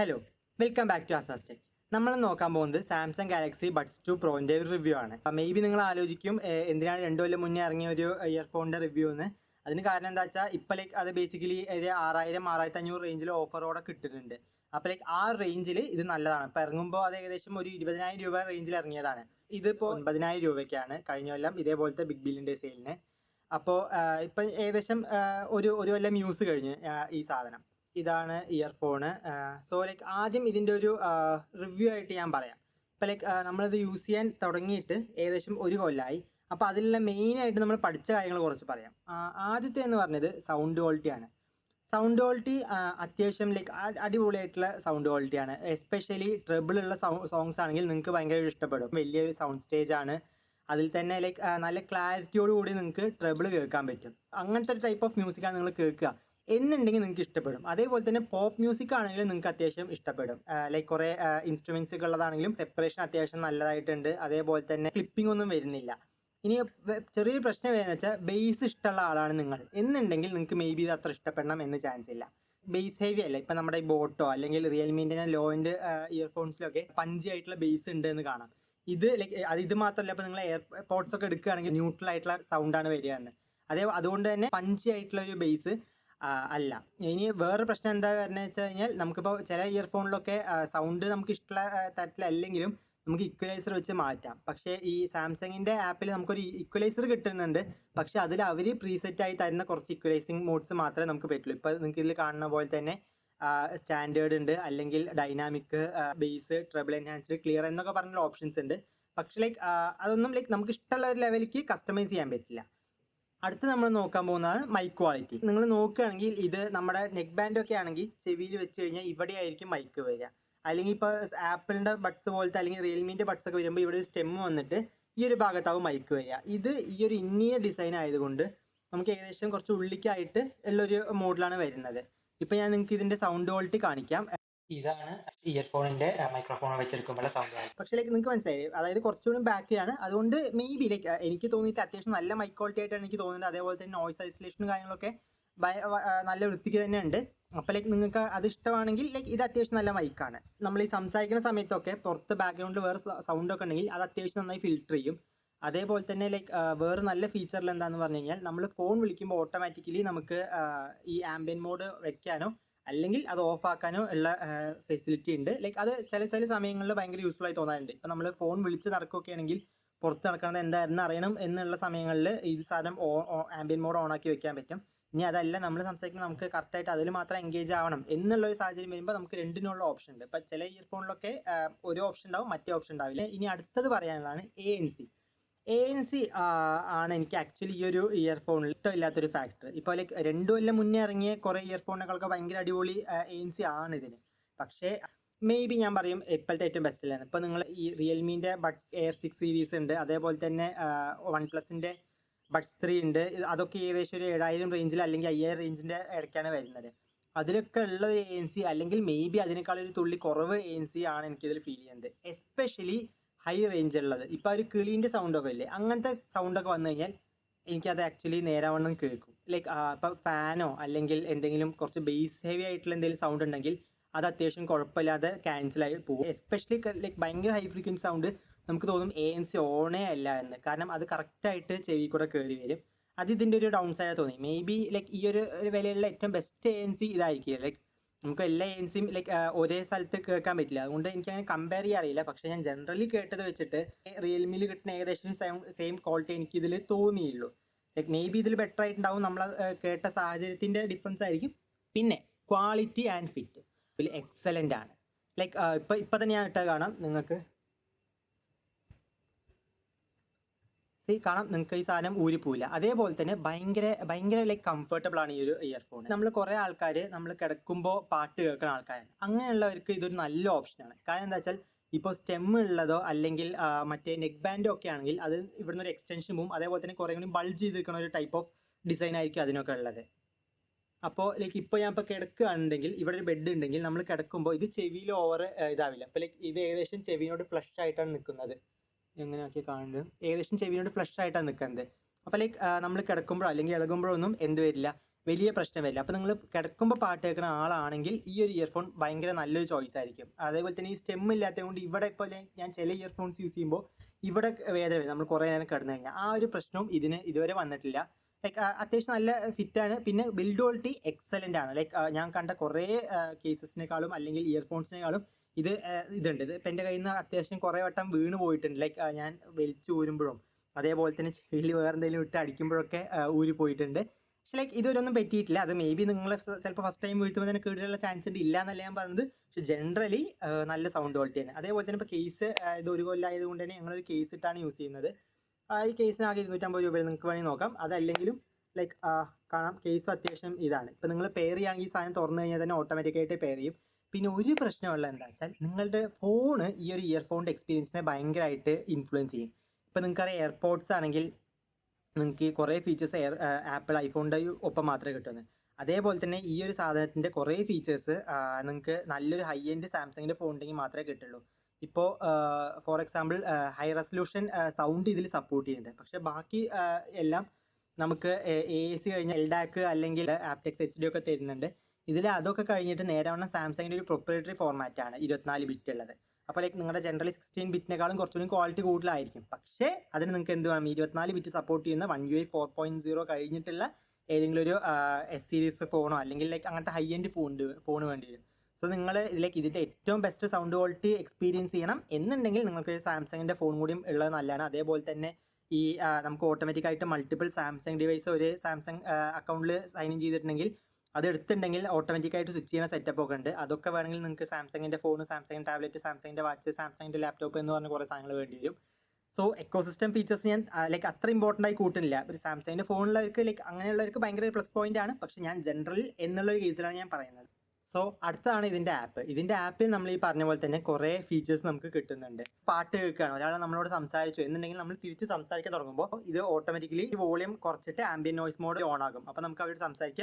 Hello, welcome back to അസാസ്റ്റെക്. നമ്മൾ നോക്കാൻ പോകുന്നത് സാംസങ് ഗാലക്സി ബഡ്സ് 2 പ്രോന്റെ ഒരു റിവ്യൂ ആണ്. മേ ബി നിങ്ങൾ ആലോചിക്കും എന്തിനാണ് 2 കൊല്ലം മുന്നേ ഇറങ്ങിയ ഒരു ഇയർഫോണിന്റെ റിവ്യൂ എന്ന്. അതിന് കാരണം എന്താ വെച്ചാൽ ഇപ്പോൾ അത് ബേസിക്കലി ഒരു 6000-6500 റേഞ്ചിൽ ഓഫറോടെ കിട്ടുന്നുണ്ട്. അപ്പോൾ ആ റേഞ്ചിൽ ഇത് നല്ലതാണ്. ഇപ്പോൾ ഇറങ്ങുമ്പോൾ അത് ഏകദേശം ഒരു 20,000 രൂപ റേഞ്ചിൽ ഇറങ്ങിയതാണ്. ഇതിപ്പോൾ 9,000 രൂപയ്ക്കാണ് കഴിഞ്ഞ കൊല്ലം ഇതേപോലത്തെ ബിഗ് ബില്ലിൻ്റെ സെയിലിന്. അപ്പോൾ ഇപ്പം ഏകദേശം ഒരു കൊല്ലം യൂസ് കഴിഞ്ഞ് ഈ സാധനം. ഇതാണ് ഇയർഫോണ്. സോ ആദ്യം ഇതിൻ്റെ ഒരു റിവ്യൂ ആയിട്ട് ഞാൻ പറയാം. ഇപ്പോൾ നമ്മളിത് യൂസ് ചെയ്യാൻ തുടങ്ങിയിട്ട് ഏകദേശം ഒരു കൊല്ലമായി. അപ്പോൾ അതിലുള്ള മെയിനായിട്ട് നമ്മൾ പഠിച്ച കാര്യങ്ങൾ കുറച്ച് പറയാം. ആദ്യത്തെ എന്ന് പറഞ്ഞത് സൗണ്ട് ക്വാളിറ്റിയാണ്. സൗണ്ട് ക്വാളിറ്റി അത്യാവശ്യം അടിപൊളിയായിട്ടുള്ള സൗണ്ട് ക്വാളിറ്റിയാണ്. എസ്പെഷ്യലി ട്രബിളുള്ള സോങ്സ് ആണെങ്കിൽ നിങ്ങൾക്ക് ഭയങ്കര ഇഷ്ടപ്പെടും. വലിയൊരു സൗണ്ട് സ്റ്റേജ് ആണ്. അതിൽ തന്നെ നല്ല ക്ലാരിറ്റിയോട് കൂടി നിങ്ങൾക്ക് ട്രബിൾ കേൾക്കാൻ പറ്റും. അങ്ങനത്തെ ഒരു ടൈപ്പ് ഓഫ് മ്യൂസിക്കാണ് നിങ്ങൾ കേൾക്കുക എന്നുണ്ടെങ്കിൽ നിങ്ങൾക്ക് ഇഷ്ടപ്പെടും. അതേപോലെ തന്നെ പോപ്പ് മ്യൂസിക് ആണെങ്കിലും നിങ്ങൾക്ക് അത്യാവശ്യം ഇഷ്ടപ്പെടും. കുറേ ഇൻസ്ട്രുമെന്റ്സ് ഒക്കെ ഉള്ളതാണെങ്കിലും പ്രിപ്പറേഷൻ അത്യാവശ്യം നല്ലതായിട്ടുണ്ട്. അതേപോലെ തന്നെ ക്ലിപ്പിംഗ് ഒന്നും വരുന്നില്ല. ഇനി ചെറിയൊരു പ്രശ്നം വരുന്നത് വെച്ചാൽ ബേസ് ഇഷ്ടമുള്ള ആളാണ് നിങ്ങൾ എന്നുണ്ടെങ്കിൽ നിങ്ങൾക്ക് മേ ബി ഇത് അത്ര ഇഷ്ടപ്പെടണം എന്ന് ചാൻസ് ഇല്ല. ബേസ് ഹെവി അല്ല. ഇപ്പം നമ്മുടെ ഈ ബോട്ടോ അല്ലെങ്കിൽ റിയൽമിൻ്റെ ലോ എൻഡ് ഇയർഫോൺസിലൊക്കെ പഞ്ചി ആയിട്ടുള്ള ബേസ് ഉണ്ട് എന്ന് കാണാം. ഇത് ഇത് മാത്രമല്ല, ഇപ്പം നിങ്ങൾ എയർപോഡ്സ് ഒക്കെ എടുക്കുകയാണെങ്കിൽ ന്യൂട്രൽ ആയിട്ടുള്ള സൗണ്ടാണ് വരികയാണ്. അതുകൊണ്ട് തന്നെ പഞ്ചി ആയിട്ടുള്ള ഒരു ബേസ് അല്ല. ഇനി വേറൊരു പ്രശ്നം എന്താ കാരണം വെച്ച് കഴിഞ്ഞാൽ നമുക്കിപ്പോൾ ചില ഇയർഫോണിലൊക്കെ സൗണ്ട് നമുക്ക് ഇഷ്ടമുള്ള തരത്തിലല്ലെങ്കിലും നമുക്ക് ഇക്വലൈസർ വെച്ച് മാറ്റാം. പക്ഷേ ഈ സാംസങ്ങിൻ്റെ ആപ്പിൽ നമുക്കൊരു ഇക്വലൈസർ കിട്ടുന്നുണ്ട്. പക്ഷേ അതിൽ അവർ പ്രീസെറ്റ് ആയി തരുന്ന കുറച്ച് ഇക്വലൈസിങ് മോഡ്സ് മാത്രമേ നമുക്ക് പറ്റുള്ളൂ. ഇപ്പോൾ നിങ്ങൾക്ക് ഇതിൽ കാണുന്ന പോലെ തന്നെ സ്റ്റാൻഡേർഡ് ഉണ്ട്, അല്ലെങ്കിൽ dynamic, base, trouble enhanced, clear എന്നൊക്കെ പറഞ്ഞുള്ള ഓപ്ഷൻസ് ഉണ്ട്. പക്ഷേ അതൊന്നും നമുക്ക് ഇഷ്ടമുള്ള ഒരു ലെവലിലേക്ക് കസ്റ്റമൈസ് ചെയ്യാൻ പറ്റില്ല. അടുത്ത് നമ്മൾ നോക്കാൻ പോകുന്നതാണ് മൈക്ക് ക്വാളിറ്റി. നിങ്ങൾ നോക്കുകയാണെങ്കിൽ ഇത് നമ്മുടെ നെക്ക് ബാൻഡ് ഒക്കെ ആണെങ്കിൽ ചെവിയിൽ വെച്ച് കഴിഞ്ഞാൽ ഇവിടെ ആയിരിക്കും മൈക്ക് വരിക. അല്ലെങ്കിൽ ഇപ്പോൾ ആപ്പിളിൻ്റെ ബഡ്സ് പോലത്തെ അല്ലെങ്കിൽ റിയൽമിൻ്റെ ബഡ്സ് ഒക്കെ വരുമ്പോൾ ഇവിടെ സ്റ്റെം വന്നിട്ട് ഈ ഒരു ഭാഗത്താവും മൈക്ക് വരിക. ഇത് ഈ ഒരു ഇന്നിയർ ഡിസൈൻ ആയതുകൊണ്ട് നമുക്ക് ഏകദേശം കുറച്ച് ഉള്ളിക്കായിട്ട് ഉള്ളൊരു മോഡലാണ് വരുന്നത്. ഇപ്പം ഞാൻ നിങ്ങൾക്ക് ഇതിൻ്റെ സൗണ്ട് ക്വാളിറ്റി കാണിക്കാം. ഇതാണ് ഇയർഫോണിന്റെ മൈക്രോഫോൺ വെച്ചെടുക്കുമ്പോഴുള്ള സൗണ്ട്. പക്ഷേ നിങ്ങൾക്ക് മനസ്സിലായി, അതായത് കുറച്ചുകൂടി ബാക്കിലാണ്. അതുകൊണ്ട് മേ ബി എനിക്ക് തോന്നിയിട്ട് അത്യാവശ്യം നല്ല മൈക്ക് ക്വാളിറ്റി ആയിട്ടാണ് എനിക്ക് തോന്നുന്നത്. അതേപോലെ തന്നെ നോയ്സ് ഐസൊലേഷനും കാര്യങ്ങളൊക്കെ നല്ല വൃത്തിക്ക് തന്നെ ഉണ്ട്. അപ്പോൾ നിങ്ങൾക്ക് അത് ഇഷ്ടമാണെങ്കിൽ ഇത് അത്യാവശ്യം നല്ല മൈക്കാണ്. നമ്മൾ ഈ സംസാരിക്കുന്ന സമയത്തൊക്കെ പുറത്ത് ബാക്ക്ഗ്രൗണ്ടിൽ വേറെ സൗണ്ട് ഒക്കെ ഉണ്ടെങ്കിൽ അത് അത്യാവശ്യം നന്നായി ഫിൽറ്റർ ചെയ്യും. അതേപോലെ തന്നെ വേറെ നല്ല ഫീച്ചറിൽ എന്താണെന്ന് പറഞ്ഞു കഴിഞ്ഞാൽ നമ്മൾ ഫോൺ വിളിക്കുമ്പോൾ ഓട്ടോമാറ്റിക്കലി നമുക്ക് ഈ ആംബിയൻ മോഡ് വെക്കാനോ അല്ലെങ്കിൽ അത് ഓഫ് ആക്കാനോ ഉള്ള ഫെസിലിറ്റി ഉണ്ട്. അത് ചില സമയങ്ങളിൽ ഭയങ്കര യൂസ്ഫുൾ ആയി തോന്നാറുണ്ട്. ഇപ്പം നമ്മൾ ഫോൺ വിളിച്ച് നടക്കുകയൊക്കെ ആണെങ്കിൽ പുറത്ത് നടക്കുന്നത് എന്താണെന്ന് അറിയണം എന്നുള്ള സമയങ്ങളിൽ ഈ സാധനം ആംബിയൻ മോഡ് ഓൺ ആക്കി വെക്കാൻ പറ്റും. ഇനി അതല്ല, നമ്മൾ സംസാരിക്കുന്നത് നമുക്ക് കറക്റ്റായിട്ട് അതിൽ മാത്രം എൻഗേജ് ആവണം എന്നുള്ളൊരു സാഹചര്യം വരുമ്പോൾ നമുക്ക് രണ്ടിനുള്ള ഓപ്ഷൻ ഉണ്ട്. ഇപ്പം ചില ഇയർഫോണിലൊക്കെ ഒരു ഓപ്ഷൻ ഉണ്ടാവും, മറ്റേ ഓപ്ഷൻ ഉണ്ടാവില്ല. ഇനി അടുത്തത് പറയാനുള്ളതാണ് ANC. ANC ആണ് എനിക്ക് ആക്ച്വലി ഈ ഒരു ഇയർഫോണിൽ ഇഷ്ടമില്ലാത്തൊരു ഫാക്ടർ. ഇപ്പോൾ 2 കൊല്ലം മുന്നേ ഇറങ്ങിയ കുറേ ഇയർഫോണുകളൊക്കെ ഭയങ്കര അടിപൊളി ANC ആണ് ഇതിന്. പക്ഷേ മേ ബി ഞാൻ പറയും ഇപ്പോഴത്തെ ഏറ്റവും ബെസ്റ്റിലാണ്. ഇപ്പോൾ നിങ്ങൾ ഈ റിയൽമിൻ്റെ ബഡ്സ് Air 6 സീരീസ് ഉണ്ട്, അതേപോലെ തന്നെ OnePlusൻ്റെ ബഡ്സ് 3 ഉണ്ട്. അതൊക്കെ ഏകദേശം ഒരു 7,000 റേഞ്ചിൽ അല്ലെങ്കിൽ 5,000 റേഞ്ചിൻ്റെ ഇടയ്ക്കാണ് വരുന്നത്. അതിലൊക്കെ ഉള്ള ഒരു ANC അല്ലെങ്കിൽ മേ ബി അതിനേക്കാളൊരു തുള്ളി കുറവ് ANC ആണ് എനിക്കിതിൽ ഫീൽ ചെയ്യുന്നത്. എസ്പെഷ്യലി ഹൈ റേഞ്ച് ഉള്ളത്. ഇപ്പോൾ ഒരു കിളീൻ്റെ സൗണ്ടൊക്കെ ഇല്ലേ, അങ്ങനത്തെ സൗണ്ടൊക്കെ വന്നു കഴിഞ്ഞാൽ എനിക്കത് ആക്ച്വലി നേരാവണ്ണം കേൾക്കും. ഇപ്പോൾ ഫാനോ അല്ലെങ്കിൽ എന്തെങ്കിലും കുറച്ച് ബേസ് ഹെവി ആയിട്ടുള്ള എന്തെങ്കിലും സൗണ്ട് ഉണ്ടെങ്കിൽ അത് അത്യാവശ്യം കുഴപ്പമില്ലാതെ ക്യാൻസലായി പോകും. എസ്പെഷ്യലി ഭയങ്കര ഹൈ ഫ്രീക്വൻസി സൗണ്ട് നമുക്ക് തോന്നും ANC ഓണേ അല്ല എന്ന്. കാരണം അത് കറക്റ്റായിട്ട് ചെവി കൂടെ കയറി വരും. അത് ഇതിൻ്റെ ഒരു ഡൗൺ സൈഡ് തോന്നി. മേ ബി ഈ ഒരു വിലയുള്ള ഏറ്റവും ബെസ്റ്റ് ANC ഇതായിരിക്കും. നമുക്ക് എല്ലാ ANCയും ഒരേ സ്ഥലത്ത് കേൾക്കാൻ പറ്റില്ല. അതുകൊണ്ട് എനിക്ക് അങ്ങനെ കമ്പയർ ചെയ്യാൻ അറിയില്ല. പക്ഷേ ഞാൻ ജനറലി കേട്ടത് വെച്ചിട്ട് റിയൽമിയിൽ കിട്ടുന്ന ഏകദേശം സെയിം ക്വാളിറ്റി എനിക്ക് ഇതിൽ തോന്നിയുള്ളൂ. മേ ബി ഇതിൽ ബെറ്റർ ആയിട്ടുണ്ടാവും. നമ്മൾ കേട്ട സാഹചര്യത്തിൻ്റെ ഡിഫറൻസ് ആയിരിക്കും. പിന്നെ ക്വാളിറ്റി ആൻഡ് ഫിറ്റ് ഇതിൽ എക്സലൻ്റ് ആണ്. ഇപ്പം തന്നെ ഞാൻ ഇട്ടാൽ കാണാം നിങ്ങൾക്ക് കാണാം നിങ്ങൾക്ക് ഈ സാധനം ഊരിപ്പോയില്ല. അതേപോലെ തന്നെ ഭയങ്കര കംഫർട്ടബിൾ ആണ് ഈ ഒരു ഇയർഫോൺ. നമ്മൾ കുറേ ആൾക്കാർ നമ്മൾ കിടക്കുമ്പോൾ പാട്ട് കേൾക്കുന്ന ആൾക്കാരാണ്. അങ്ങനെയുള്ളവർക്ക് ഇതൊരു നല്ല ഓപ്ഷനാണ്. കാരണം എന്താ വെച്ചാൽ ഇപ്പോൾ സ്റ്റെം ഉള്ളതോ അല്ലെങ്കിൽ മറ്റേ നെക്ക് ബാൻഡോ ഒക്കെ ആണെങ്കിൽ അത് ഇവിടുന്ന് ഒരു എക്സ്റ്റൻഷൻ പോവും. അതേപോലെ തന്നെ കുറേ കൂടി ബൾജ് ചെയ്ത് നിൽക്കുന്ന ഒരു ടൈപ്പ് ഓഫ് ഡിസൈൻ ആയിരിക്കും അതിനൊക്കെ ഉള്ളത്. അപ്പോൾ ഇപ്പോൾ ഞാൻ ഇപ്പോൾ കിടക്കുകയാണെങ്കിൽ ഇവിടെ ഒരു ബെഡ് ഉണ്ടെങ്കിൽ നമ്മൾ കിടക്കുമ്പോൾ ഇത് ചെവിയിൽ ഓവർ ഇതാവില്ല. അപ്പോൾ ഇത് ഏകദേശം ചെവിനോട് ഫ്ലഷ് ആയിട്ടാണ് നിൽക്കുന്നത്. എങ്ങനെയൊക്കെ കാണുന്നത് ഏകദേശം ചെവിനോട് ഫ്ലഷ് ആയിട്ടാണ് നിൽക്കുന്നത്. അപ്പോൾ നമ്മൾ കിടക്കുമ്പോഴോ അല്ലെങ്കിൽ ഇളകുമ്പോഴോ ഒന്നും എന്ത് വരില്ല, വലിയ പ്രശ്നം വരില്ല. അപ്പോൾ നിങ്ങൾ കിടക്കുമ്പോൾ പാട്ട് കേൾക്കുന്ന ആളാണെങ്കിൽ ഈ ഒരു ഇയർഫോൺ ഭയങ്കര നല്ലൊരു ചോയ്സ് ആയിരിക്കും. അതേപോലെ തന്നെ ഈ സ്റ്റെം ഇല്ലാത്തത് കൊണ്ട് ഇവിടെ ഇപ്പോൾ ഞാൻ ചില ഇയർഫോൺസ് യൂസ് ചെയ്യുമ്പോൾ ഇവിടെ വേദന വരും നമ്മൾ കുറേ നേരം കിടന്നു കഴിഞ്ഞാൽ. ആ ഒരു പ്രശ്നവും ഇതിന് ഇതുവരെ വന്നിട്ടില്ല. ലൈക്ക് അത്യാവശ്യം നല്ല ഫിറ്റാണ്. പിന്നെ ബിൽഡ് ക്വാളിറ്റി എക്സലൻ്റ് ആണ്. ലൈക്ക് ഞാൻ കണ്ട കുറേ കേസസിനേക്കാളും അല്ലെങ്കിൽ ഇയർഫോൺസിനേക്കാളും ഇതുണ്ട്. ഇത് ഇപ്പം എൻ്റെ കയ്യിൽ നിന്ന് അത്യാവശ്യം കുറേ വട്ടം വീണ് പോയിട്ടുണ്ട്. ലൈക്ക് ഞാൻ വലിച്ചു ഊരുമ്പോഴും അതേപോലെ തന്നെ ചെവിയിൽ വേറെ എന്തെങ്കിലും ഇട്ട് അടിക്കുമ്പോഴൊക്കെ ഊരി പോയിട്ടുണ്ട്. പക്ഷെ ലൈക്ക് ഇതൊരൊന്നും പറ്റിയിട്ടില്ല. അത് മേ ബി നിങ്ങൾ ചിലപ്പോൾ ഫസ്റ്റ് ടൈം വീട്ടുമ്പോൾ തന്നെ കേടുള്ള ചാൻസ് ഉണ്ട്, ഇല്ല എന്നല്ല ഞാൻ പറയുന്നത്. പക്ഷെ ജനറലി നല്ല സൗണ്ട് ക്വാളിറ്റി തന്നെ. അതേപോലെ തന്നെ ഇപ്പോൾ കേസ് ഇത് 1 കൊല്ലമായത് കൊണ്ട് തന്നെ ഞങ്ങളൊരു കേസ് ഇട്ടാണ് യൂസ് ചെയ്യുന്നത്. ഈ കേസിന് ആകെ 250 രൂപ നിങ്ങൾക്ക് വേണമെങ്കിൽ നോക്കാം. അതല്ലെങ്കിലും ലൈക്ക് കാണാം കേസ് അത്യാവശ്യം ഇതാണ്. ഇപ്പോൾ നിങ്ങൾ പെയർ ചെയ്യുകയാണെങ്കിൽ ഈ സാധനം തുറന്നു കഴിഞ്ഞാൽ തന്നെ ഓട്ടോമാറ്റിക്കായിട്ട് പെയർ ചെയ്യും. പിന്നെ ഒരു പ്രശ്നമുള്ള എന്താ വെച്ചാൽ നിങ്ങളുടെ ഫോണ് ഈ ഒരു ഇയർഫോണിൻ്റെ എക്സ്പീരിയൻസിനെ ഭയങ്കരമായിട്ട് ഇൻഫ്ലുവൻസ് ചെയ്യും. ഇപ്പോൾ നിങ്ങൾക്കറിയാം എയർപോഡ്സ് ആണെങ്കിൽ നിങ്ങൾക്ക് കുറേ ഫീച്ചേഴ്സ് ആപ്പിൾ ഐഫോണിൻ്റെ ഒപ്പം മാത്രമേ കിട്ടുന്നത്. അതേപോലെ തന്നെ ഈ ഒരു സാധനത്തിൻ്റെ കുറേ ഫീച്ചേഴ്സ് നിങ്ങൾക്ക് നല്ലൊരു ഹൈ എൻഡ് സാംസങ്ങിൻ്റെ ഫോൺ ഉണ്ടെങ്കിൽ മാത്രമേ കിട്ടുള്ളൂ. ഇപ്പോൾ for example high resolution sound ഇതിൽ സപ്പോർട്ട് ചെയ്യുന്നുണ്ട്. പക്ഷേ ബാക്കി എല്ലാം നമുക്ക് AAC കഴിഞ്ഞ LDAC അല്ലെങ്കിൽ ആപ്റ്റെക്സ് HD ഒക്കെ തരുന്നുണ്ട്. ഇതിൽ അതൊക്കെ കഴിഞ്ഞിട്ട് നേരവണ്ണം സാംസങ്ങിൻ്റെ ഒരു പ്രൊപ്രൈറ്ററി ഫോർമാറ്റാണ് 24 ബിറ്റ് ഉള്ളത്. അപ്പോൾ ലൈക്ക് നിങ്ങളുടെ ജനറലി 16 ബിറ്റിനേക്കാളും കുറച്ചുകൂടി ക്വാളിറ്റി കൂടുതലായിരിക്കും. പക്ഷേ അതിന് നിങ്ങൾക്ക് എന്ത് വേണം, 24 ബിറ്റ് സപ്പോർട്ട് ചെയ്യുന്ന One UI 4.0 കഴിഞ്ഞിട്ടുള്ള ഏതെങ്കിലും ഒരു S സീരീസ് ഫോണോ അല്ലെങ്കിൽ ലൈക്ക് അങ്ങനത്തെ ഹൈ എൻഡ് ഫോൺ വേണ്ടി വരും. സോ നിങ്ങൾ ഇതിലേക്ക് ഇതിൻ്റെ ഏറ്റവും ബെസ്റ്റ് സൗണ്ട് ക്വാളിറ്റി എക്സ്പീരിയൻസ് ചെയ്യണം എന്നുണ്ടെങ്കിൽ നിങ്ങൾക്ക് സാംസങ്ങിൻ്റെ ഫോൺ കൂടിയും ഉള്ളത് നല്ലതാണ്. അതേപോലെ തന്നെ ഈ നമുക്ക് ഓട്ടോമാറ്റിക്കായിട്ട് മൾട്ടിപ്പിൾ സാംസങ് ഡിവൈസ് ഒരു സാംസങ് അക്കൗണ്ടിൽ സൈൻ ഇൻ ചെയ്തിട്ടുണ്ടെങ്കിൽ അത് എടുത്തിട്ടുണ്ടെങ്കിൽ ഓട്ടോമാറ്റിക്കായിട്ട് സ്വിച്ച് ചെയ്യുന്ന സെറ്റപ്പ് ഒക്കെ ഉണ്ട്. അതൊക്കെ വേണമെങ്കിൽ നിങ്ങൾക്ക് സാംസങ്ങിൻ്റെ ഫോൺ, സാംസങ് ടാബ്ലറ്റ്, സാംസങ്ങിൻ്റെ വാച്ച്, സാംസങ്ങിൻ്റെ ലാപ്ടോപ്പ് എന്ന് പറഞ്ഞ കുറേ സാധനങ്ങൾ വേണ്ടി വരും. സോ എക്കോസിസ്റ്റം ഫീച്ചേഴ്സ് ഞാൻ ലൈക്ക് അത്ര ഇമ്പോർട്ടൻ്റ് ആയി കൂട്ടുന്നില്ല. ഒരു സാംസങ്ങിൻ്റെ ഫോണിലുള്ളവർക്ക് ലൈക്ക് അങ്ങനെയുള്ളവർക്ക് ഭയങ്കര പ്ലസ് പോയിന്റ് ആണ്. പക്ഷേ ഞാൻ ജനറൽ എന്നുള്ളൊരു കേസിലാണ് ഞാൻ പറയുന്നത്. സോ അടുത്താണ് ഇതിൻ്റെ ആപ്പ്. ഇതിൻ്റെ ആപ്പിൽ നമ്മൾ ഈ പറഞ്ഞ പോലെ തന്നെ കുറേ ഫീച്ചേഴ്സ് നമുക്ക് കിട്ടുന്നുണ്ട്. പാട്ട് കേൾക്കുകയാണ്, ഒരാൾ നമ്മളോട് സംസാരിച്ചു എന്നുണ്ടെങ്കിൽ നമ്മൾ തിരിച്ച് സംസാരിക്കാൻ തുടങ്ങുമ്പോൾ ഇത് ഓട്ടോമാറ്റിക്കലി വോളിയം കുറച്ചിട്ട് ആംബിയൻ നോയ്സ് മോഡ് ഓൺ ആകും. അപ്പോൾ നമുക്ക് അവരോട് സംസാരിച്ച്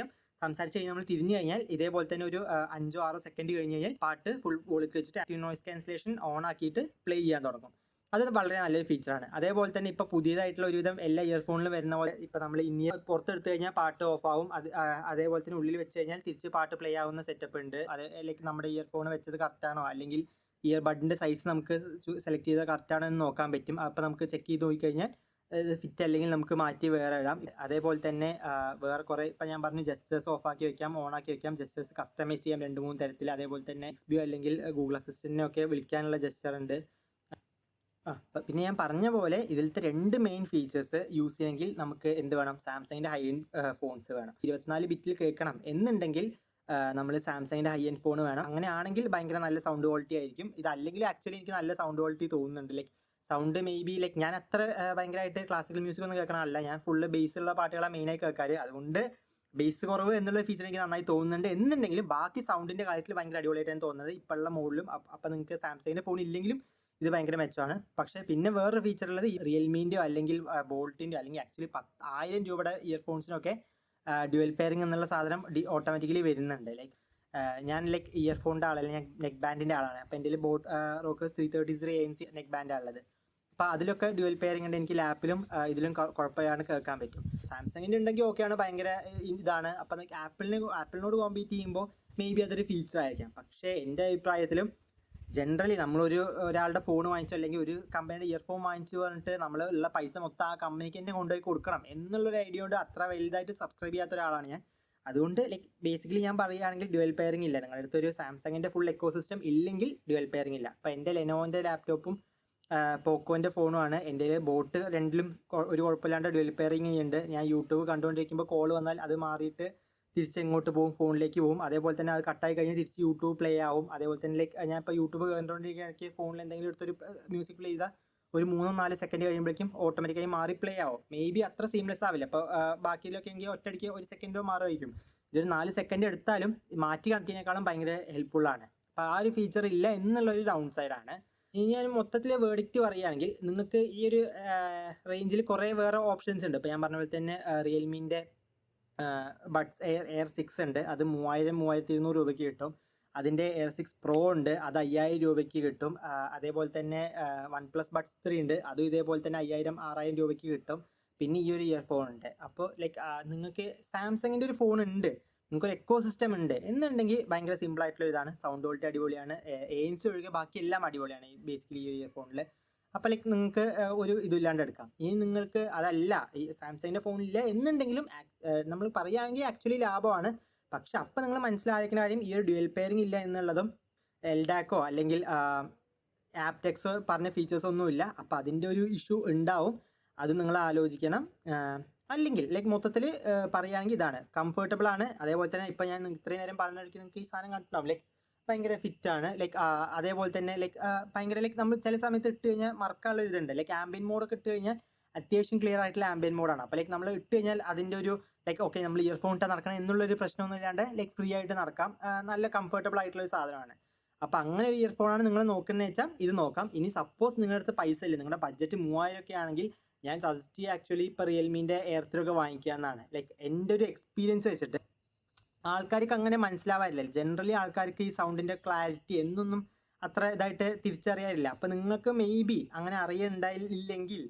കഴിഞ്ഞാൽ നമ്മൾ തിരിഞ്ഞു കഴിഞ്ഞാൽ ഇതേപോലെ തന്നെ ഒരു 5-6 സെക്കൻഡ് കഴിഞ്ഞ് കഴിഞ്ഞാൽ പാട്ട് ഫുൾ വോളിയത്തിൽ വെച്ചിട്ട് ആക്റ്റീവ് നോയ്സ് ക്യാൻസലേഷൻ ഓൺ ആക്കിയിട്ട് പ്ലേ ചെയ്യാൻ തുടങ്ങും. അത് വളരെ നല്ലൊരു ഫീച്ചറാണ്. അതേപോലെ തന്നെ ഇപ്പോൾ പുതിയതായിട്ടുള്ള ഒരുവിധം എല്ലാ ഇയർഫോണിലും വരുന്ന പോലെ ഇപ്പോൾ നമ്മൾ ഇനി പുറത്തെടുത്ത് കഴിഞ്ഞാൽ പാട്ട് ഓഫ് ആവും. അതേപോലെ തന്നെ ഉള്ളിൽ വെച്ച് കഴിഞ്ഞാൽ തിരിച്ച് പാട്ട് പ്ലേ ആവുന്ന സെറ്റപ്പ് ഉണ്ട്. അത് ലൈക്ക് നമ്മുടെ ഇയർഫോൺ വെച്ചത് കറക്റ്റാണോ അല്ലെങ്കിൽ ഇയർബഡിൻ്റെ സൈസ് നമുക്ക് സെലക്ട് ചെയ്താൽ കറക്റ്റാണോ എന്ന് നോക്കാൻ പറ്റും. അപ്പോൾ നമുക്ക് ചെക്ക് ചെയ്ത് നോക്കിക്കഴിഞ്ഞാൽ ഫിറ്റ് അല്ലെങ്കിൽ നമുക്ക് മാറ്റി വേറെ ഇടാം. അതേപോലെ തന്നെ വേറെ കുറേ ഇപ്പോൾ ഞാൻ പറഞ്ഞു ജസ്റ്റേഴ്സ് ഓഫ് ആക്കി വെക്കാം, ഓൺ ആക്കി വെക്കാം. ജസ്റ്റേഴ്സ് കസ്റ്റമൈസ് ചെയ്യാം 2-3 തരത്തിൽ. അതേപോലെ തന്നെ XBO അല്ലെങ്കിൽ ഗൂഗിൾ അസിസ്റ്റൻറ്റിനൊക്കെ വിളിക്കാനുള്ള ജസ്റ്റർ ഉണ്ട്. പിന്നെ ഞാൻ പറഞ്ഞ പോലെ ഇതിലത്തെ 2 മെയിൻ ഫീച്ചേഴ്സ് യൂസ് ചെയ്യണമെങ്കിൽ നമുക്ക് എന്ത് വേണം, സാംസങ്ങിൻ്റെ ഹൈ എൻഡ് ഫോൺസ് വേണം. 24 ബിറ്റിൽ കേൾക്കണം എന്നുണ്ടെങ്കിൽ നമ്മൾ സാംസങ്ങിൻ്റെ ഹൈ എൻഡ് ഫോൺ വേണം. അങ്ങനെയാണെങ്കിൽ ഭയങ്കര നല്ല സൗണ്ട് ക്വാളിറ്റി ആയിരിക്കും. ഇതല്ലെങ്കിൽ ആക്ച്വലി എനിക്ക് നല്ല സൗണ്ട് ക്വാളിറ്റി തോന്നുന്നുണ്ട്. Like sound may be like ഞാൻ അത്ര ഭയങ്കരമായിട്ട് ക്ലാസിക്കൽ മ്യൂസിക് ഒന്നും കേൾക്കണമല്ല, ഞാൻ ഫുള്ള് ബേസുള്ള പാട്ടുകളാണ് മെയിനായി കേൾക്കാറ്. അതുകൊണ്ട് ബേസ് കുറവ് എന്നുള്ള ഫീച്ചർ എനിക്ക് നന്നായി തോന്നുന്നുണ്ട്. എന്നുണ്ടെങ്കിലും ബാക്കി സൗണ്ടിൻ്റെ കാര്യത്തിൽ ഭയങ്കര അടിപൊളിയായിട്ടാണ് തോന്നുന്നത് ഇപ്പോഴുള്ള മോഡലും. അപ്പോൾ നിങ്ങൾക്ക് സാംസങ്ങിൻ്റെ ഫോൺ ഇല്ലെങ്കിലും ഇത് ഭയങ്കര മെച്ചമാണ്. പക്ഷേ പിന്നെ വേറൊരു ഫീച്ചർ ഉള്ളത് റിയൽമീൻ്റെയോ അല്ലെങ്കിൽ ബോൾട്ടിൻ്റെയോ അല്ലെങ്കിൽ ആക്ച്വലി 10,000 രൂപയുടെ ഇയർഫോൺസിനൊക്കെ ഡ്യുവൽ പെയറിംഗ് എന്നുള്ള സാധനം ഓട്ടോമാറ്റിക്കലി വരുന്നുണ്ട്. ലൈക്ക് ഞാൻ ലൈക്ക് ഇയർഫോണിൻ്റെ ആളല്ല, ഞാൻ നെക്ക് ബാൻഡിൻ്റെ ആളാണ്. അപ്പോൾ എൻ്റെ ബോട്ട് റോക്കേഴ്സ് 333 ANC നെക്ക് ബാൻഡാണ് ഉള്ളത്. അപ്പോൾ അതിലൊക്കെ ഡ്യുവൽ പെയറിംഗ് ഉണ്ട്. എനിക്ക് ലാപ്പിലും ഇതിലും കുഴപ്പമില്ലാണ്ട് കേൾക്കാൻ പറ്റും. സാംസങ്ങിൻ്റെ ഉണ്ടെങ്കിൽ ഓക്കെയാണ്, ഭയങ്കര ഇതാണ്. അപ്പോൾ ആപ്പിളിനോട് കോമ്പീറ്റ് ചെയ്യുമ്പോൾ മേ ബി അതൊരു ഫീച്ചർ ആയിരിക്കാം. പക്ഷേ എൻ്റെ അഭിപ്രായത്തിലും ജനറലി ഒരാളുടെ ഫോൺ വാങ്ങിച്ചു അല്ലെങ്കിൽ ഒരു കമ്പനിയുടെ ഇയർഫോൺ വാങ്ങിച്ചു പറഞ്ഞിട്ട് നമ്മൾ ഉള്ള പൈസ മൊത്തം ആ കമ്പനിക്ക് തന്നെ കൊണ്ടുപോയി കൊടുക്കണം എന്നുള്ളൊരു ഐഡിയ കൊണ്ട് അത്ര വലുതായിട്ട് സബ്സ്ക്രൈബ് ചെയ്യാത്ത ഒരാളാണ് ഞാൻ. അതുകൊണ്ട് ലൈക്ക് ബേസിക്കലി ഞാൻ പറയുകയാണെങ്കിൽ ഡ്യുവൽ പെയറിംഗ് ഇല്ല. നിങ്ങളുടെ അടുത്തൊരു സാംസങ്ങിൻ്റെ ഫുൾ എക്കോസിസ്റ്റം ഇല്ലെങ്കിൽ ഡ്യുവൽ പെയറിംഗ് ഇല്ല. അപ്പോൾ എൻ്റെ ലെനോവിൻ്റെ ലാപ്ടോപ്പും പോക്കോൻ്റെ ഫോണുമാണ്. എൻ്റെ ബോട്ട് രണ്ടിലും ഒരു കുഴപ്പമില്ലാണ്ട് ഡ്യുവൽ പെയറിംഗ് ചെയ്യുന്നുണ്ട്. ഞാൻ യൂട്യൂബ് കണ്ടുകൊണ്ടിരിക്കുമ്പോൾ കോൾ വന്നാൽ അത് മാറിയിട്ട് തിരിച്ച് എങ്ങോട്ട് പോകും, ഫോണിലേക്ക് പോകും. അതേപോലെ തന്നെ അത് കട്ടായി കഴിഞ്ഞാൽ തിരിച്ച് യൂട്യൂബ് പ്ലേ ആവും. അതേപോലെ തന്നെ ലൈക്ക് ഞാൻ ഇപ്പോൾ യൂട്യൂബ് കണ്ടുകൊണ്ടിരിക്കുകയാണെങ്കിൽ ഫോണിൽ എന്തെങ്കിലും എടുത്തൊരു മ്യൂസിക് പ്ലേ ചെയ്താൽ ഒരു 3-4 സെക്കൻഡ് കഴിയുമ്പോഴേക്കും ഓട്ടോമാറ്റിക്കായി മാറി പ്ലേ ആവും. മേ ബി അത്ര സീംലെസ് ആവില്ല. അപ്പോൾ ബാക്കിയിലൊക്കെ എങ്കിൽ ഒറ്റയടിക്ക് 1 സെക്കൻഡോ മാറുമായിരിക്കും. ഇതൊരു 4 സെക്കൻഡ് എടുത്താലും മാറ്റി കണക്കിനേക്കാളും ഭയങ്കര ഹെൽപ്ഫുള്ളാണ്. അപ്പോൾ ആ ഒരു ഫീച്ചർ ഇല്ല എന്നുള്ളൊരു ഡൗൺ സൈഡാണ്. ഇനി ഞാൻ മൊത്തത്തിൽ വേർഡിക്റ്റ് പറയുകയാണെങ്കിൽ നിങ്ങൾക്ക് ഈ ഒരു റേഞ്ചിൽ കുറേ വേറെ ഓപ്ഷൻസ് ഉണ്ട്. ഇപ്പോൾ ഞാൻ പറഞ്ഞ പോലെ തന്നെ റിയൽമീൻ്റെ ബഡ്സ് എയർ 6 ഉണ്ട്. അത് 3,200 രൂപയ്ക്ക് കിട്ടും. അതിൻ്റെ എയർ 6 പ്രോ ഉണ്ട്, അത് 5,000 രൂപയ്ക്ക് കിട്ടും. അതേപോലെ തന്നെ വൺ പ്ലസ് ബഡ്സ് 3 ഉണ്ട്, അതും ഇതേപോലെ തന്നെ 5,000-6,000 രൂപയ്ക്ക് കിട്ടും. പിന്നെ ഈ ഒരു ഇയർഫോൺ ഉണ്ട്. അപ്പോൾ ലൈക്ക് നിങ്ങൾക്ക് സാംസങ്ങിൻ്റെ ഒരു ഫോൺ ഉണ്ട്, നിങ്ങൾക്കൊരു എക്കോ സിസ്റ്റം ഉണ്ട് എന്നുണ്ടെങ്കിൽ ഭയങ്കര സിമ്പിൾ ആയിട്ടുള്ള ഇതാണ്. സൗണ്ട് ക്വാളിറ്റി അടിപൊളിയാണ്, ANC ഒഴികെ ബാക്കി എല്ലാം അടിപൊളിയാണ് ബേസിക്കലി ഈ ഇയർഫോണിൽ. അപ്പോൾ ലൈക്ക് നിങ്ങൾക്ക് ഒരു ഇതില്ലാണ്ട് എടുക്കാം. ഇനി നിങ്ങൾക്ക് അതല്ല ഈ സാംസങ്ങിൻ്റെ ഫോണില്ല എന്നുണ്ടെങ്കിലും നമ്മൾ പറയുകയാണെങ്കിൽ ആക്ച്വലി ലാഭമാണ്. പക്ഷെ അപ്പം നിങ്ങൾ മനസ്സിലാക്കുന്ന കാര്യം ഈ ഒരു ഡ്യുവൽ പെയറിംഗ് ഇല്ല എന്നുള്ളതും എൽഡാക്കോ അല്ലെങ്കിൽ ആപ്റ്റെക്സോ പറഞ്ഞ ഫീച്ചേഴ്സ് ഒന്നുമില്ല. അപ്പോൾ അതിൻ്റെ ഒരു ഇഷ്യൂ ഉണ്ടാവും, അത് നിങ്ങൾ ആലോചിക്കണം. അല്ലെങ്കിൽ ലൈക്ക് മൊത്തത്തിൽ പറയുകയാണെങ്കിൽ ഇതാണ്, കംഫർട്ടബിൾ ആണ്. അതേപോലെ തന്നെ ഇപ്പം ഞാൻ ഇത്രയും നേരം പറഞ്ഞിടയ്ക്ക് നിങ്ങൾക്ക് ഈ സാധനം കണ്ടിട്ടുണ്ടാവും, ലൈക്ക് ഭയങ്കര ഫിറ്റാണ്. ലൈക്ക് അതേപോലെ തന്നെ ലൈക്ക് ഭയങ്കര ലൈക്ക് നമ്മൾ ചില സമയത്ത് ഇട്ട് കഴിഞ്ഞാൽ മറക്കാനുള്ള ഒരു ഇതുണ്ട്. ലൈക്ക് ആംബിയൻ മോഡൊക്കെ ഇട്ട് കഴിഞ്ഞാൽ അത്യാവശ്യം ക്ലിയർ ആയിട്ടുള്ള ആംബിയൻ മോഡാണ്. അപ്പോൾ ലൈക്ക് നമ്മൾ ഇട്ട് കഴിഞ്ഞാൽ അതിൻ്റെ ഒരു ലൈക്ക് ഓക്കെ നമ്മൾ ഇയർഫോൺ ഇട്ടാൽ നടക്കണം എന്നുള്ളൊരു പ്രശ്നമൊന്നും ഇല്ലാണ്ട് ലൈക്ക് ഫ്രീ ആയിട്ട് നടക്കാം. നല്ല കംഫർട്ടബിൾ ആയിട്ടുള്ള ഒരു സാധനമാണ്. അപ്പോൾ അങ്ങനെ ഒരു ഇയർഫോണാണ് നിങ്ങൾ നോക്കുന്നത് വെച്ചാൽ ഇത് നോക്കാം. ഇനി സപ്പോസ് നിങ്ങളുടെ അടുത്ത് പൈസ ഇല്ല, നിങ്ങളുടെ ബഡ്ജറ്റ് 3000 ഒക്കെ ആണെങ്കിൽ ഞാൻ സജസ്റ്റ് ചെയ്യുക ആക്ച്വലി ഇപ്പോൾ റിയൽമീൻ്റെ എയർ3 ഒക്കെ വാങ്ങിക്കുക എന്നാണ്. ലൈക്ക് എൻ്റെ ഒരു എക്സ്പീരിയൻസ് വെച്ചിട്ട് ആൾക്കാർക്ക് അങ്ങനെ മനസ്സിലാവാറില്ല. ജനറലി ആൾക്കാർക്ക് ഈ സൗണ്ടിൻ്റെ ക്ലാരിറ്റി എന്നൊന്നും അത്ര ഇതായിട്ട് തിരിച്ചറിയാറില്ല. അപ്പോൾ നിങ്ങൾക്ക് മേ ബി അങ്ങനെ അറിയുന്നുണ്ടായില്ലെങ്കിൽ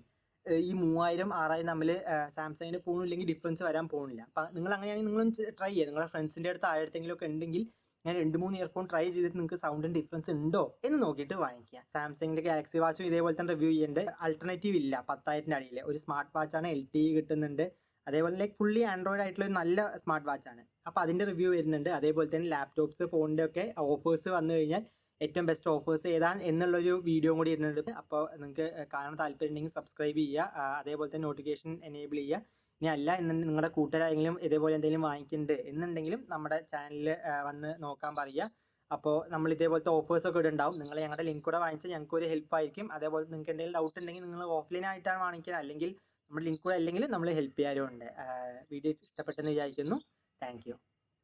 ഈ 3000 6000 തമ്മിൽ സാംസങ്ങിൻ്റെ ഫോൺ ഇല്ലെങ്കിൽ ഡിഫറൻസ് വരാൻ പോകുന്നില്ല. അപ്പോൾ നിങ്ങൾ അങ്ങനെയാണെങ്കിൽ നിങ്ങളും ട്രൈ ചെയ്യുക. നിങ്ങളുടെ ഫ്രണ്ട്സിൻ്റെ അടുത്ത് ആയിരത്തെങ്കിലും ഒക്കെ ഉണ്ടെങ്കിൽ ഞാൻ 2-3 ഇയർഫോൺ ട്രൈ ചെയ്തിട്ട് നിങ്ങൾക്ക് സൗണ്ടിന് ഡിഫറൻസ് ഉണ്ടോ എന്ന് നോക്കിയിട്ട് വാങ്ങിക്കുക. സാംസങ്ങിൻ്റെ ഗാലക്സി വാച്ചും ഇതേപോലെ തന്നെ റിവ്യൂ ചെയ്യുന്നുണ്ട്. അൾട്ടർനേറ്റീവ് ഇല്ല 10,000 അടിയിൽ. ഒരു സ്മാർട്ട് വാച്ചാണ്, LTE കിട്ടുന്നുണ്ട്. അതേപോലെ ലൈക്ക് ഫുള്ളി ആൻഡ്രോയിഡ് ആയിട്ടുള്ള ഒരു നല്ല സ്മാർട്ട് വാച്ചാണ്. അപ്പോൾ അതിൻ്റെ റിവ്യൂ വരുന്നുണ്ട്. അതേപോലെ തന്നെ ലാപ്ടോപ്സ് ഫോണിൻ്റെ ഒക്കെ ഓഫേഴ്സ് വന്നു കഴിഞ്ഞാൽ ഏറ്റവും ബെസ്റ്റ് ഓഫേഴ്സ് ഏതാണ് എന്നുള്ളൊരു വീഡിയോ കൂടി ഇരുന്നുണ്ട്. അപ്പോൾ നിങ്ങൾക്ക് കാണാൻ താല്പര്യം ഉണ്ടെങ്കിൽ സബ്സ്ക്രൈബ് ചെയ്യുക. അതേപോലെ തന്നെ നോട്ടിഫിക്കേഷൻ എനേബിൾ ചെയ്യുക. ഇനി അല്ല എന്നുണ്ടെങ്കിൽ നിങ്ങളുടെ കൂട്ടുകാരെങ്കിലും ഇതേപോലെ എന്തെങ്കിലും വാങ്ങിക്കുന്നുണ്ട് എന്നുണ്ടെങ്കിലും നമ്മുടെ ചാനലിൽ വന്ന് നോക്കാൻ പറയുക. അപ്പോൾ നമ്മൾ ഇതേപോലത്തെ ഓഫേഴ്സൊക്കെ ഇവിടെ ഉണ്ടാവും. നിങ്ങൾ ഞങ്ങളുടെ ലിങ്ക് കൂടെ വാങ്ങിച്ചാൽ ഞങ്ങൾക്ക് ഒരു ഹെൽപ്പ് ആയിരിക്കും. അതേപോലെ നിങ്ങൾക്ക് എന്തെങ്കിലും ഡൗട്ട് ഉണ്ടെങ്കിൽ നിങ്ങൾ ഓഫ്ലൈൻ ആയിട്ടാണ് വാങ്ങിക്കുക, അല്ലെങ്കിൽ നമ്മുടെ ലിങ്ക് കൂടെ അല്ലെങ്കിൽ നമ്മൾ ഹെൽപ്പ് ചെയ്യാറും ഉണ്ട്. വീഡിയോ ഇഷ്ടപ്പെട്ടെന്ന് വിചാരിക്കുന്നു. Thank you.